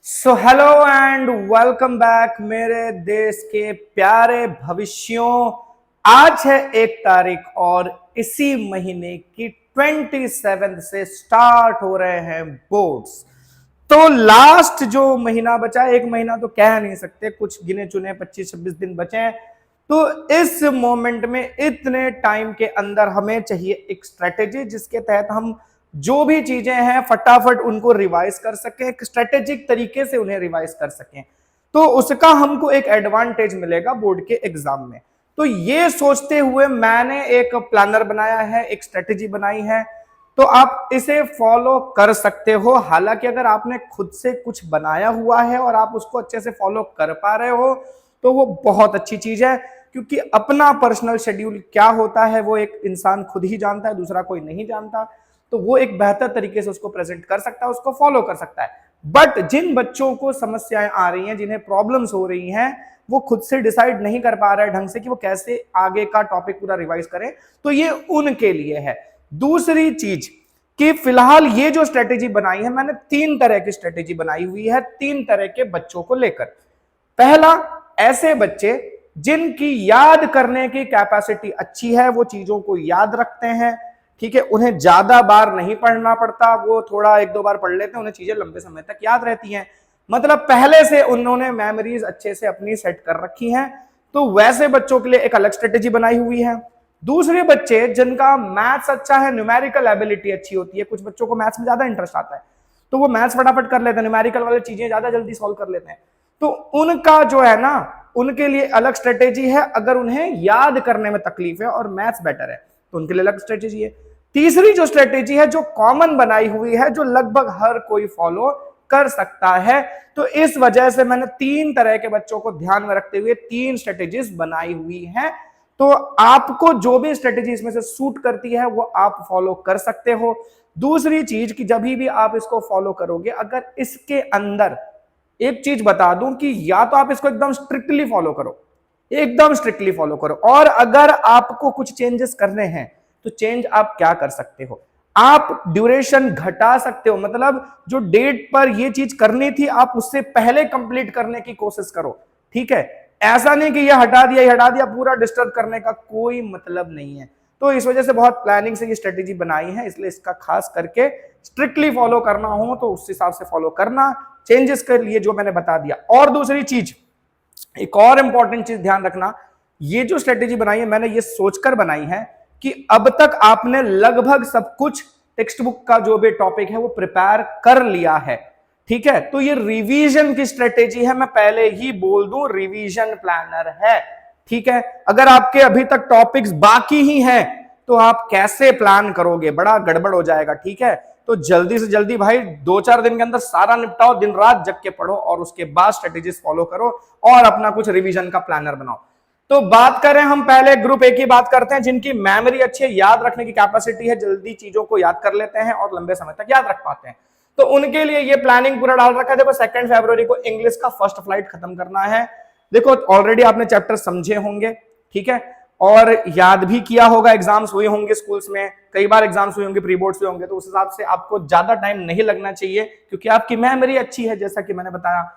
So hello and welcome back मेरे देश के प्यारे भविष्यों। आज है 1 तारीख और इसी महीने की 27 से स्टार्ट हो रहे हैं बोर्ड्स। तो लास्ट जो महीना बचा, 1 महीना तो कह नहीं सकते, कुछ गिने चुने 25-26 दिन बचे हैं। तो इस मोमेंट में इतने टाइम के अंदर हमें चाहिए एक स्ट्रेटेजी जिसके तहत हम जो भी चीजें हैं फटाफट उनको रिवाइज कर सकें, एक स्ट्रेटेजिक तरीके से उन्हें रिवाइज कर सकें। तो उसका हमको एक एडवांटेज मिलेगा बोर्ड के एग्जाम में। तो ये सोचते हुए मैंने एक प्लानर बनाया है, एक स्ट्रेटेजी बनाई है। तो आप इसे फॉलो कर सकते हो। हालांकि अगर आपने खुद से कुछ बनाया हुआ है और आप उसको अच्छे से फॉलो कर पा रहे हो तो वो बहुत अच्छी चीज है, क्योंकि अपना पर्सनल शेड्यूल क्या होता है वो एक इंसान खुद ही जानता है, दूसरा कोई नहीं जानता। तो वो एक बेहतर तरीके से उसको प्रेजेंट कर सकता है, उसको फॉलो कर सकता है। बट जिन बच्चों को समस्याएं आ रही हैं, जिन्हें प्रॉब्लम्स हो रही हैं, वो खुद से डिसाइड नहीं कर पा रहे ढंग से कि वो कैसे आगे का टॉपिक पूरा रिवाइज करें, तो ये उनके लिए है। दूसरी चीज कि फिलहाल ये जो स्ट्रेटेजी बनाई है, मैंने 3 तरह की स्ट्रेटेजी बनाई हुई है 3 तरह के बच्चों को लेकर। पहला, ऐसे बच्चे जिनकी याद करने की कैपेसिटी अच्छी है, वो चीजों को याद रखते हैं, ठीक है, उन्हें ज्यादा बार नहीं पढ़ना पड़ता, वो थोड़ा 1-2 बार पढ़ लेते हैं, उन्हें चीजें लंबे समय तक याद रहती हैं। मतलब पहले से उन्होंने मेमोरीज अच्छे से अपनी सेट कर रखी हैं। तो वैसे बच्चों के लिए एक अलग स्ट्रेटेजी बनाई हुई है। दूसरे बच्चे जिनका मैथ्स अच्छा है, न्यूमेरिकल एबिलिटी अच्छी होती है, कुछ बच्चों को मैथ्स में ज्यादा इंटरेस्ट आता है तो वो मैथ्स फटाफट कर लेते हैं, न्यूमेरिकल वाली चीजें ज्यादा जल्दी सॉल्व कर लेते हैं। तो उनका जो है ना, उनके लिए अलग स्ट्रेटेजी है। अगर उन्हें याद करने में तकलीफ है और मैथ्स बेटर है तो उनके लिए अलग स्ट्रेटेजी है। तीसरी जो स्ट्रेटेजी है, जो कॉमन बनाई हुई है, जो लगभग हर कोई फॉलो कर सकता है। तो इस वजह से मैंने 3 तरह के बच्चों को ध्यान में रखते हुए 3 स्ट्रेटेजीज बनाई हुई हैं। तो आपको जो भी स्ट्रेटेजी इसमें से सूट करती है वो आप फॉलो कर सकते हो। दूसरी चीज कि जब भी आप इसको फॉलो करोगे, अगर इसके अंदर एक चीज बता दूं कि या तो आप इसको एकदम स्ट्रिक्टली फॉलो करो, एकदम स्ट्रिक्टली फॉलो करो, और अगर आपको कुछ चेंजेस करने हैं तो चेंज आप क्या कर सकते हो, आप ड्यूरेशन घटा सकते हो। मतलब जो डेट पर ये चीज करनी थी आप उससे पहले कंप्लीट करने की कोशिश करो, ठीक है। ऐसा नहीं कि ये हटा दिया, ये हटा दिया, पूरा डिस्टर्ब करने का कोई मतलब नहीं है। तो इस वजह से बहुत प्लानिंग से ये स्ट्रेटेजी बनाई है, इसलिए इसका खास करके स्ट्रिक्टली फॉलो करना हो तो उस हिसाब से फॉलो करना, चेंजेस के लिए जो मैंने बता दिया। और दूसरी चीज, एक और इंपॉर्टेंट चीज ध्यान रखना, ये जो स्ट्रेटेजी बनाई है मैंने ये सोचकर बनाई है कि अब तक आपने लगभग सब कुछ टेक्स्ट बुक का जो भी टॉपिक है वो प्रिपेयर कर लिया है, ठीक है। तो ये रिवीजन की स्ट्रेटेजी है, मैं पहले ही बोल दूं, रिवीजन प्लानर है, ठीक है। अगर आपके अभी तक टॉपिक्स बाकी ही हैं तो आप कैसे प्लान करोगे, बड़ा गड़बड़ हो जाएगा, ठीक है। तो जल्दी से जल्दी भाई 2-4 दिन के अंदर सारा निपटाओ, दिन रात जग के पढ़ो और उसके बाद स्ट्रेटेजीज फॉलो करो और अपना कुछ रिवीजन का प्लानर बनाओ। तो बात करें हम पहले ग्रुप ए की बात करते हैं, जिनकी मेमोरी अच्छी है, याद रखने की कैपेसिटी है, जल्दी चीजों को याद कर लेते हैं और लंबे समय तक याद रख पाते हैं। तो उनके लिए ये प्लानिंग पूरा डाल रखा है। देखो 2 फरवरी को इंग्लिश का फर्स्ट फ्लाइट खत्म करना है। देखो ऑलरेडी आपने चैप्टर समझे होंगे, ठीक है, और याद भी किया होगा, एग्जाम्स हुए होंगे स्कूल्स में, कई बार एग्जाम्स हुए होंगे, प्री बोर्ड्स हुए होंगे, तो उस हिसाब से आपको ज्यादा टाइम नहीं लगना चाहिए क्योंकि आपकी मेमोरी अच्छी है, जैसा कि मैंने बताया।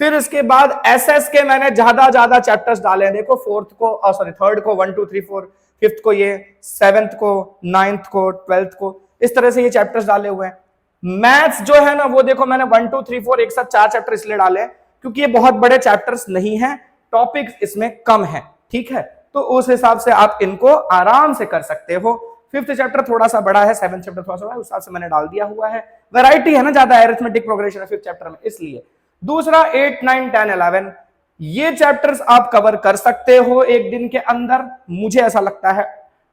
फिर इसके बाद एसएस के मैंने ज्यादा चैप्टर्स डाले हैं। देखो थर्ड को 1 2 3 4, फिफ्थ को ये, 7th को, 9th को, 12th को, इस तरह से ये चैप्टर्स डाले हुए हैं। मैथ्स जो है ना वो देखो मैंने 1 2 3 4 एक साथ 4 चैप्टर इसलिए डाले हैं क्योंकि ये बहुत बड़े चैप्टर्स नहीं है, टॉपिक्स इसमें कम है, ठीक है। तो उस हिसाब से आप इनको आराम से कर सकते हो। 5th चैप्टर थोड़ा सा बड़ा है, 7th चैप्टर थोड़ा सा बड़ा है, उस हिसाब से मैंने डाल दिया हुआ है। वैरायटी है ना ज्यादा, अरिथमेटिक प्रोग्रेशन है 5th चैप्टर में, इसलिए। दूसरा 8 9 10 11 ये चैप्टर्स आप कवर कर सकते हो एक दिन के अंदर, मुझे ऐसा लगता है।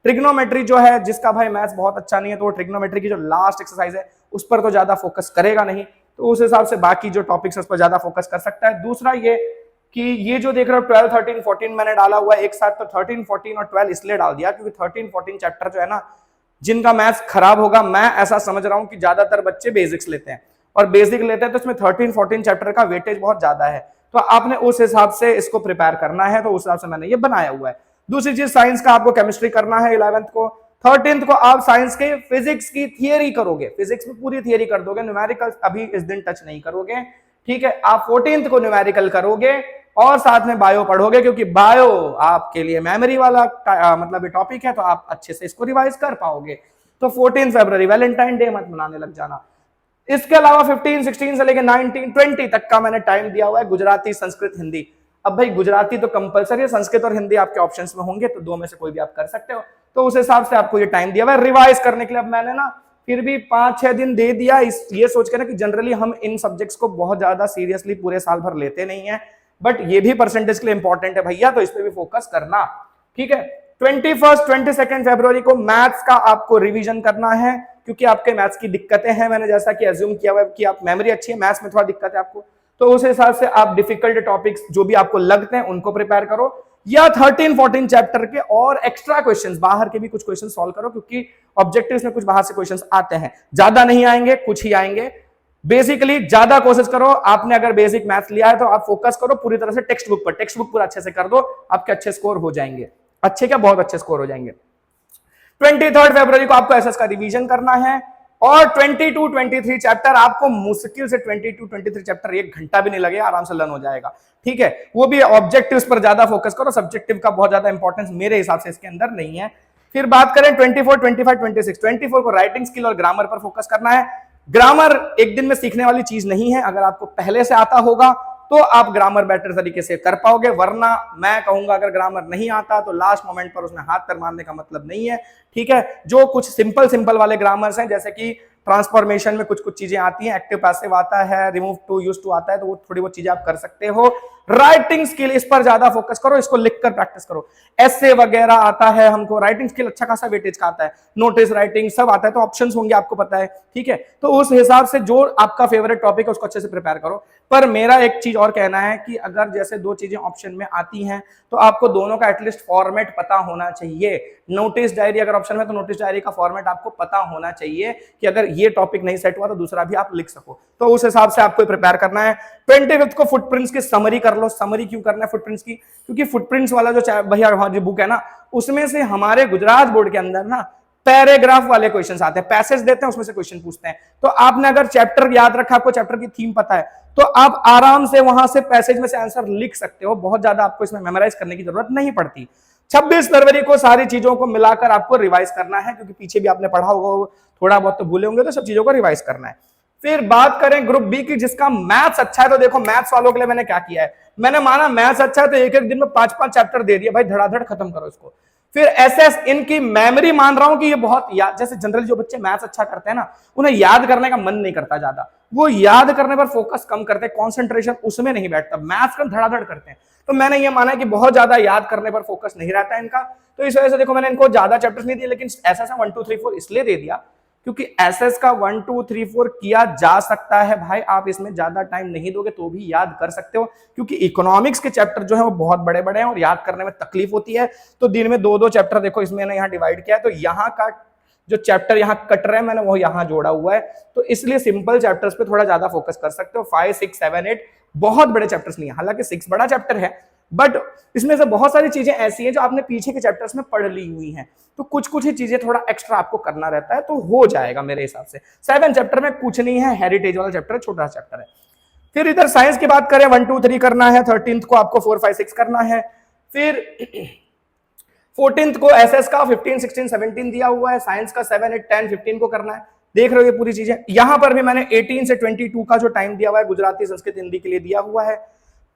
ट्रिग्नोमेट्री जो है, जिसका भाई मैथ्स बहुत अच्छा नहीं है तो वो ट्रिग्नोमेट्री की जो लास्ट एक्सरसाइज है उस पर तो ज्यादा फोकस करेगा नहीं, तो उस हिसाब से बाकी जो टॉपिक्स है उस पर ज्यादा फोकस कर सकता है। दूसरा ये कि ये जो देख रहे हो 12 13 14 मैंने डाला हुआ है एक साथ, तो 13 14 और 12 इसलिए डाल दिया क्योंकि 13 14 चैप्टर जो है ना, जिनका मैथ्स खराब होगा, मैं ऐसा समझ रहा हूं कि ज्यादातर बच्चे बेसिक्स लेते हैं और बेसिक लेते हैं तो इसमें 13 14 चैप्टर का वेटेज बहुत ज्यादा है, तो आपने उस हिसाब से इसको प्रिपेयर करना है, तो उस हिसाब से मैंने ये बनाया हुआ है। दूसरी चीज, साइंस का आपको केमिस्ट्री करना है 11th को। 13th को आप साइंस के फिजिक्स की थियरी करोगे, फिजिक्स में पूरी थियरी कर दोगे, न्यूमेरिकल्स अभी इस दिन टच नहीं करोगे, ठीक है, आप 14th को न्यूमेरिकल करोगे और साथ में बायो पढ़ोगे, क्योंकि बायो आपके लिए मेमोरी वाला मतलब टॉपिक है, तो आप अच्छे से इसको रिवाइज कर पाओगे। तो 14 फरवरी वैलेंटाइन डे मत मनाने लग जाना। इसके अलावा 15, 16 से लेकर 19, 20 तक का मैंने टाइम दिया हुआ है गुजराती, संस्कृत, हिंदी। अब भाई गुजराती तो कंपलसरी है, संस्कृत और हिंदी आपके ऑप्शंस में होंगे, तो दो में से कोई भी आप कर सकते हो। तो उस हिसाब से आपको ये टाइम दिया हुआ है रिवाइज करने के लिए। अब मैंने ना फिर भी 5-6 दिन दे दिया, ये सोच के ना कि जनरली हम इन सब्जेक्ट्स को बहुत ज्यादा सीरियसली पूरे साल भर लेते नहीं है, बट ये भी परसेंटेज के लिए इंपॉर्टेंट है भैया, तो इस पे भी फोकस करना। ठीक है, 21, 22 फरवरी को मैथ्स का आपको रिवीजन करना है, क्योंकि आपके मैथ्स की दिक्कतें हैं। मैंने जैसा कि अज्यूम किया हुआ है कि आप मेमोरी अच्छी है, मैथ्स में थोड़ा दिक्कत है आपको, तो उस हिसाब से आप डिफिकल्ट टॉपिक्स जो भी आपको लगते हैं उनको प्रिपेयर करो, या 13, 14 चैप्टर के और एक्स्ट्रा क्वेश्चंस बाहर के भी कुछ क्वेश्चन सॉल्व करो, क्योंकि ऑब्जेक्टिव्स में कुछ बाहर से क्वेश्चंस आते हैं, ज्यादा नहीं आएंगे, कुछ ही आएंगे। बेसिकली ज्यादा कोशिश करो, आपने अगर बेसिक मैथ्स लिया है तो आप फोकस करो पूरी तरह से टेक्स्ट बुक पर, टेक्स्ट बुक पूरा अच्छे से कर दो, आपके अच्छे स्कोर हो जाएंगे, अच्छे क्या बहुत अच्छे स्कोर हो जाएंगे। 23 फरवरी को आपको एसएस का रिवीजन करना है, और 22, 23 चैप्टर आपको मुश्किल से 22, 23 चैप्टर 1 घंटा भी नहीं लगेगा, आराम से लर्न हो जाएगा। ठीक है, वो भी ऑब्जेक्टिव्स पर ज्यादा फोकस करो, सब्जेक्टिव का बहुत ज्यादा इंपॉर्टेंस मेरे हिसाब से इसके अंदर नहीं है। फिर बात करें 24, 25, 26, 24 को राइटिंग स्किल और ग्रामर पर फोकस करना है। ग्रामर एक दिन में सीखने वाली चीज नहीं है, अगर आपको पहले से आता होगा तो आप ग्रामर बेटर तरीके से कर पाओगे, वरना मैं कहूंगा अगर ग्रामर नहीं आता तो लास्ट मोमेंट पर उसमें हाथ पैर मारने का मतलब नहीं है। ठीक है, जो कुछ सिंपल वाले ग्रामर्स हैं, जैसे कि ट्रांसफॉर्मेशन में कुछ चीजें आती हैं, एक्टिव पैसिव आता है, रिमूव टू यूज टू आता है, तो वो थोड़ी बहुत चीजें आप कर सकते हो। राइटिंग स्किल, इस पर ज्यादा फोकस करो, इसको लिखकर प्रैक्टिस करो। एसे वगैरह आता है हमको, राइटिंग स्किल अच्छा खासा वेटेज का आता है, नोटिस राइटिंग सब आता है, तो ऑप्शंस होंगे आपको पता है। ठीक है, तो उस हिसाब से जो आपका फेवरेट टॉपिक है उसको अच्छे से प्रिपेयर करो। पर मेरा एक चीज और कहना है कि अगर जैसे दो चीजें ऑप्शन में आती हैं तो आपको दोनों का एटलीस्ट फॉर्मेट पता होना चाहिए। नोटिस डायरी अगर ऑप्शन में, तो नोटिस डायरी का फॉर्मेट आपको पता होना चाहिए कि अगर ये टॉपिक नहीं सेट हुआ तो दूसरा भी आप लिख सको, तो उस हिसाब से आपको प्रिपेयर करना है। 25 को फुटप्रिंट्स की समरी कर लो। समरी क्यों करना है फुटप्रिंट्स की? क्योंकि फुटप्रिंट्स वाला जो भैया वहां जो बुक है ना, उसमें से हमारे गुजरात बोर्ड के अंदर ना पैराग्राफ वाले क्वेश्चंस आते हैं, पैसेज देते हैं, उसमें से क्वेश्चन पूछते हैं। तो आपने अगर चैप्टर याद रखा, आपको चैप्टर की थीम पता है, तो आप आराम से वहां से पैसेज में से आंसर लिख सकते हो, बहुत ज्यादा आपको इसमें मेमोराइज करने की जरूरत नहीं पड़ती। 26 फरवरी को सारी चीजों को मिलाकर आपको रिवाइज करना है, क्योंकि पीछे भी आपने पढ़ा होगा, थोड़ा बहुत तो भूले होंगे, तो सब चीजों को रिवाइज करना है। फिर बात करें ग्रुप बी की, जिसका मैथ्स अच्छा है, तो देखो मैथ्स वालों के लिए मैंने क्या किया है, मैंने माना मैथ्स अच्छा है तो एक दिन में 5-5 चैप्टर दे दिया, भाई धड़ाधड़ खत्म करो इसको। फिर एसएस, इनकी मेमोरी मान रहा हूं कि ये बहुत याद, जैसे जनरली जो बच्चे मैथ्स अच्छा करते हैं ना, उन्हें याद करने का मन नहीं करता ज्यादा, वो याद करने पर फोकस कम करते हैं, कॉन्सेंट्रेशन उसमें नहीं बैठता, मैथ्स का धड़ाधड़ करते हैं। तो मैंने ये माना कि बहुत ज्यादा याद करने पर फोकस नहीं रहता है इनका, तो इस वजह से देखो मैंने इनको ज्यादा चैप्टर्स नहीं दिए, लेकिन एसएस 1, 2, 3, 4 इसलिए दे दिया क्योंकि एसएस का 1, 2, 3, 4 किया जा सकता है भाई, आप इसमें ज्यादा टाइम नहीं दोगे तो भी याद कर सकते हो, क्योंकि इकोनॉमिक्स के चैप्टर जो है वो बहुत बड़े बड़े हैं और याद करने में तकलीफ होती है। तो दिन में 2-2 चैप्टर देखो इसमें मैंने यहाँ डिवाइड किया है, तो यहाँ का जो चैप्टर यहाँ कट रहे हैं मैंने वो यहाँ जोड़ा हुआ है, तो इसलिए सिंपल चैप्टर्स पे थोड़ा ज्यादा फोकस कर सकते हो। 5, 6, 7, 8 बहुत बड़े चैप्टर्स नहीं है, हालांकि 6 बड़ा चैप्टर है, बट इसमें से बहुत सारी चीजें ऐसी हैं जो आपने पीछे के चैप्टर्स में पढ़ ली हुई हैं, तो कुछ ही चीजें थोड़ा एक्स्ट्रा आपको करना रहता है, तो हो जाएगा मेरे हिसाब से। 7 चैप्टर में कुछ नहीं है, हेरिटेज वाला चैप्टर है, छोटा चैप्टर है। फिर इधर साइंस की बात करें, 1, 2, 3 करना है, 13th को आपको 4, 5, 6 करना है। फिर 14th को एसएस का 15, 16, 17 दिया हुआ है, साइंस का 7, 8, 10, 15 को करना है। देख रहे हो ये पूरी चीजें, यहां पर भी मैंने 18 से 22 का जो टाइम दिया हुआ है गुजराती, संस्कृत, हिंदी के लिए दिया हुआ है।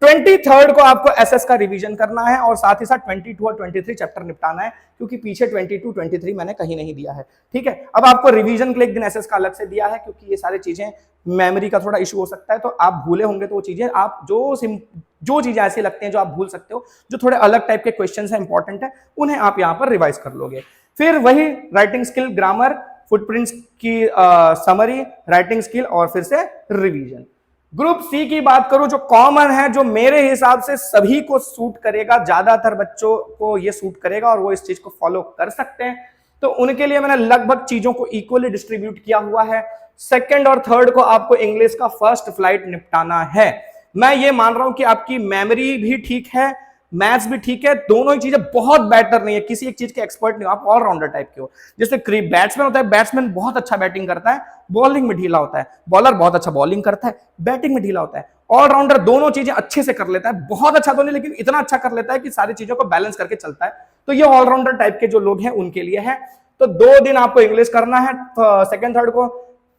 23rd को आपको एसएस का रिवीजन करना है और साथ ही साथ 22 और 23 चैप्टर निपटाना है, क्योंकि पीछे 22, 23 मैंने कहीं नहीं दिया है। ठीक है, अब आपको रिवीजन के लिए एक दिन एसएस का अलग से दिया है, क्योंकि ये सारी चीजें मेमोरी का थोड़ा इशू हो सकता है, तो आप भूले होंगे तो वो चीजें आप जो चीजें ऐसी लगती हैं जो आप भूल सकते हो, जो थोड़े अलग टाइप के क्वेश्चन है, इंपॉर्टेंट है, उन्हें आप यहाँ पर रिवाइज कर लोगे। फिर वही राइटिंग स्किल, ग्रामर, फुटप्रिंट्स की समरी, राइटिंग स्किल और फिर से रिवीजन। ग्रुप सी की बात करूं, जो कॉमन है, जो मेरे हिसाब से सभी को सूट करेगा, ज्यादातर बच्चों को ये सूट करेगा और वो इस चीज को फॉलो कर सकते हैं, तो उनके लिए मैंने लगभग चीजों को इक्वली डिस्ट्रीब्यूट किया हुआ है। 2nd और 3rd को आपको इंग्लिश का फर्स्ट फ्लाइट निपटाना है। मैं ये मान रहा हूं कि आपकी मेमोरी भी ठीक है, मैथ्स भी ठीक है, दोनों ही चीजें बहुत बेटर नहीं है, किसी एक चीज के एक्सपर्ट नहीं हो, आप ऑलराउंडर टाइप के हो। जैसे बैट्समैन होता है, बैट्समैन बहुत अच्छा बैटिंग करता है, बॉलिंग में ढीला होता है, बॉलर बहुत अच्छा बॉलिंग करता है, बैटिंग में ढीला होता है। ऑलराउंडर दोनों चीजें अच्छे से कर लेता है, बहुत अच्छा तो नहीं लेकिन इतना अच्छा कर लेता है कि सारी चीजों को बैलेंस करके चलता है। तो ये ऑलराउंडर टाइप के जो लोग हैं उनके लिए है। तो 2 दिन आपको इंग्लिश करना है, सेकंड थर्ड को,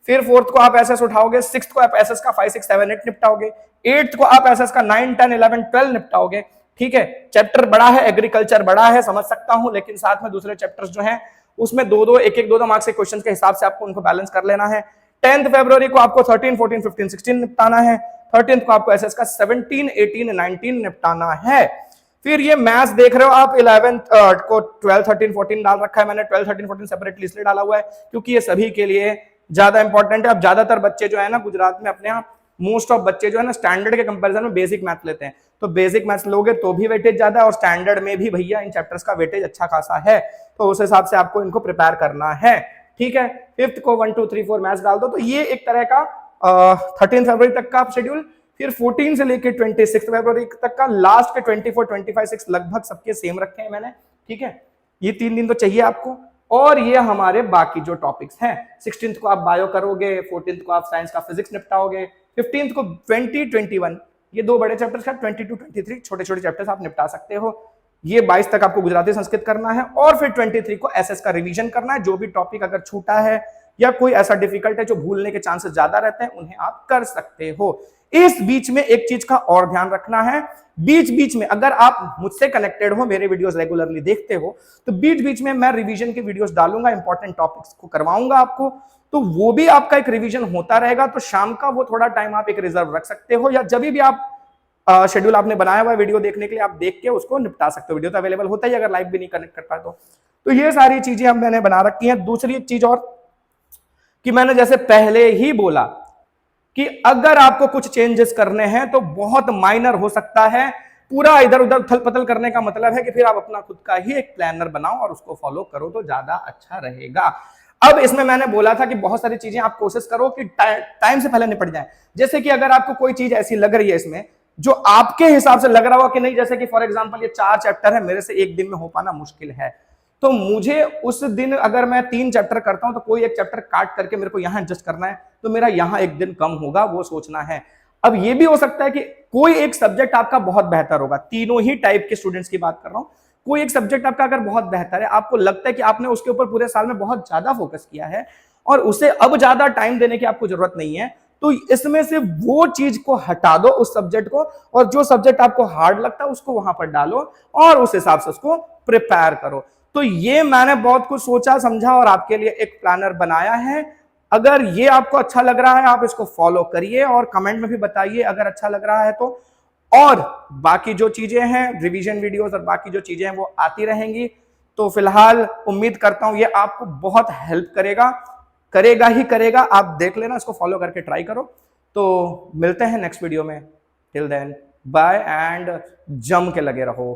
फिर फोर्थ को आप एसएस उठाओगे, सिक्स्थ को आप एसएस का 5 6 7 8 निपटाओगे, एट्थ को आप एसएस का 9 10 11 12 निपटाओगे। ठीक है, चैप्टर बड़ा है, एग्रीकल्चर बड़ा है, समझ सकता हूं, लेकिन साथ में दूसरे चैप्टर्स जो हैं उसमें दो दो एक एक दो दो मार्क्स के क्वेश्चन के हिसाब से आपको उनको बैलेंस कर लेना है। 10th फरवरी को आपको 13 14 15 16 निपटाना है, 13th को आपको एसएस का 17 18 19 निपटाना है। फिर ये मैथ्स देख रहे हो आप, 11th को 12 13 14 डाल रखा है मैंने, 12 13 14 सेपरेटली इसलिए डाला हुआ है क्योंकि ये सभी के लिए ज्यादा इंपॉर्टेंट है। अब ज्यादातर बच्चे जो है ना गुजरात में अपने यहाँ मोस्ट ऑफ बच्चे जो है ना स्टैंडर्ड के कंपैरिजन में बेसिक मैथ लेते हैं, तो बेसिक मैथ्स लोगे तो भी वेटेज ज्यादा है और स्टैंडर्ड में भी भैया इन चैप्टर्स का वेटेज अच्छा खासा है, तो उस हिसाब से आपको इनको प्रिपेयर करना है। ठीक है, 5th को 1 2 3 4 मैथ्स डाल दो। तो ये एक तरह का 13 फरवरी तक का शेड्यूल। फिर 14 से लेके 26 फरवरी तक का, लास्ट के 24 25 6 लगभग सबके सेम रखे हैं मैंने। ठीक है, ये 3 दिन तो चाहिए आपको। और ये हमारे बाकी जो टॉपिक्स हैं, 16th को आप बायो करोगे, 14th को आप साइंस का फिजिक्स निपटाओगे, 15th को 20 21 ये 2 बड़े चैप्टर्स का, 22 23 छोटे छोटे चैप्टर्स आप निपटा सकते हो। ये 22 तक आपको गुजराती संस्कृत करना है और फिर 23 को एसएस का रिवीजन करना है। जो भी टॉपिक अगर छूटा है या कोई ऐसा डिफिकल्ट है जो भूलने के चांसेस ज्यादा रहते हैं उन्हें आप कर सकते हो। इस बीच में एक चीज का और ध्यान रखना है, बीच बीच में अगर आप मुझसे कनेक्टेड हो, मेरे वीडियोस रेगुलरली देखते हो, तो बीच बीच में मैं रिवीजन के वीडियोस डालूंगा, इंपॉर्टेंट टॉपिक्स को करवाऊंगा आपको, तो वो भी आपका एक रिवीजन होता रहेगा। तो शाम का वो थोड़ा टाइम आप एक रिजर्व रख सकते हो, या जब भी आप शेड्यूल आपने बनाया हुआ वीडियो देखने के लिए आप देख के उसको निपटा सकते हो। वीडियो तो अवेलेबल होता ही अगर लाइव भी नहीं कनेक्ट कर पाए तो ये सारी चीजें अब मैंने बना रखी हैं। दूसरी एक चीज और कि मैंने जैसे पहले ही बोला कि अगर आपको कुछ चेंजेस करने हैं तो बहुत माइनर हो सकता है, पूरा इधर उधर उथल पथल करने का मतलब है कि फिर आप अपना खुद का ही एक प्लानर बनाओ और उसको फॉलो करो तो ज्यादा अच्छा रहेगा। अब इसमें मैंने बोला था कि बहुत सारी चीजें आप कोशिश करो कि टाइम से पहले निपट जाए। जैसे कि अगर आपको कोई चीज ऐसी लग रही है इसमें जो आपके हिसाब से लग रहा हो कि नहीं, जैसे कि फॉर एग्जांपल ये 4 चैप्टर है, मेरे से एक दिन में हो पाना मुश्किल है, तो मुझे उस दिन अगर मैं 3 चैप्टर करता हूं तो कोई एक चैप्टर काट करके मेरे को यहां एडजस्ट करना है, तो मेरा यहां एक दिन कम होगा, वो सोचना है। अब ये भी हो सकता है कि कोई एक सब्जेक्ट आपका बहुत बेहतर होगा, तीनों ही टाइप के स्टूडेंट्स की बात कर रहा हूं, कोई एक सब्जेक्ट आपका अगर बहुत बेहतर है, आपको लगता है कि आपने उसके ऊपर पूरे साल में बहुत ज्यादा फोकस किया है और उसे अब ज्यादा टाइम देने की आपको जरूरत नहीं है, तो इसमें से वो चीज को हटा दो, उस सब्जेक्ट को, और जो सब्जेक्ट आपको हार्ड लगता है उसको वहां पर डालो और उस हिसाब से उसको प्रिपेयर करो। तो ये मैंने बहुत कुछ सोचा समझा और आपके लिए एक प्लानर बनाया है। अगर ये आपको अच्छा लग रहा है आप इसको फॉलो करिए और कमेंट में भी बताइए अगर अच्छा लग रहा है तो। और बाकी जो चीजें हैं, रिवीजन वीडियोस और बाकी जो चीजें हैं वो आती रहेंगी। तो फिलहाल उम्मीद करता हूं ये आपको बहुत हेल्प करेगा, करेगा ही करेगा। आप देख लेना, इसको फॉलो करके ट्राई करो। तो मिलते हैं नेक्स्ट वीडियो में, टिल देन बाय एंड जम के लगे रहो।